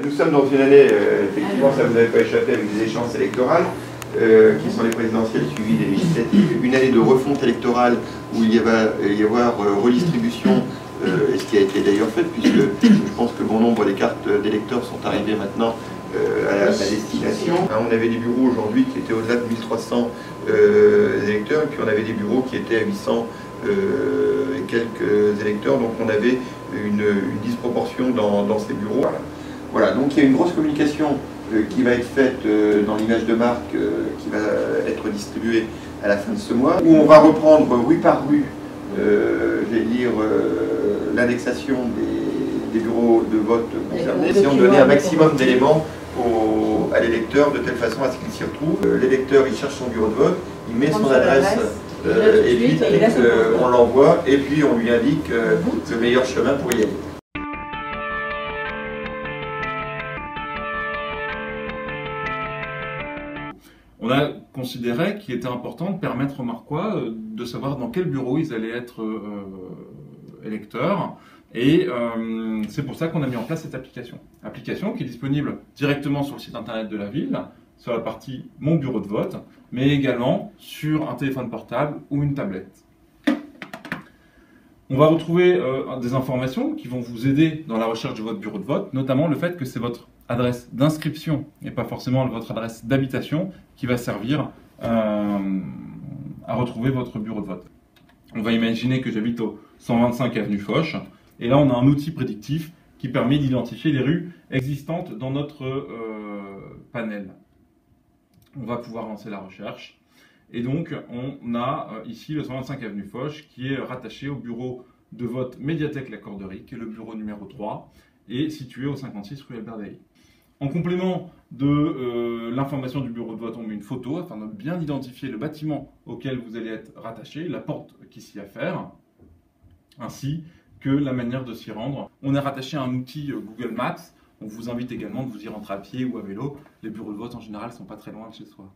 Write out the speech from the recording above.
Nous sommes dans une année, effectivement, ça vous avait pas échappé, avec des échéances électorales, qui sont les présidentielles suivies des législatives. Une année de refonte électorale où il va y avoir redistribution, et ce qui a été d'ailleurs fait, puisque je pense que bon nombre des cartes d'électeurs sont arrivées maintenant à la destination. On avait des bureaux aujourd'hui qui étaient au-delà de 1300 électeurs, et puis on avait des bureaux qui étaient à 800 et quelques électeurs, donc on avait une disproportion dans ces bureaux. Voilà, donc il y a une grosse communication qui va être faite dans l'image de marque qui va être distribuée à la fin de ce mois, où on va reprendre rue par rue, j'allais dire, l'indexation des bureaux de vote concernés, essayant de donner un maximum d'éléments à l'électeur de telle façon à ce qu'il s'y retrouve. L'électeur, il cherche son bureau de vote, il met son adresse, et puis on l'envoie, et puis on lui indique le meilleur chemin pour y aller. On a considéré qu'il était important de permettre aux Marquois de savoir dans quel bureau ils allaient être électeurs. Et c'est pour ça qu'on a mis en place cette application. Application qui est disponible directement sur le site internet de la ville, sur la partie Mon bureau de vote, mais également sur un téléphone portable ou une tablette. On va retrouver des informations qui vont vous aider dans la recherche de votre bureau de vote, notamment le fait que c'est votre adresse d'inscription et pas forcément votre adresse d'habitation qui va servir à retrouver votre bureau de vote. On va imaginer que j'habite au 125 avenue Foch, et là on a un outil prédictif qui permet d'identifier les rues existantes dans notre panel. On va pouvoir lancer la recherche. Et donc, on a ici le 125 avenue Foch qui est rattaché au bureau de vote Médiathèque La Corderie, qui est le bureau numéro 3, et situé au 56 rue Albert Dailly. En complément de l'information du bureau de vote, on met une photo afin de bien identifier le bâtiment auquel vous allez être rattaché, la porte qui s'y affaire, ainsi que la manière de s'y rendre. On est rattaché à un outil Google Maps. On vous invite également de vous y rendre à pied ou à vélo. Les bureaux de vote en général ne sont pas très loin de chez soi.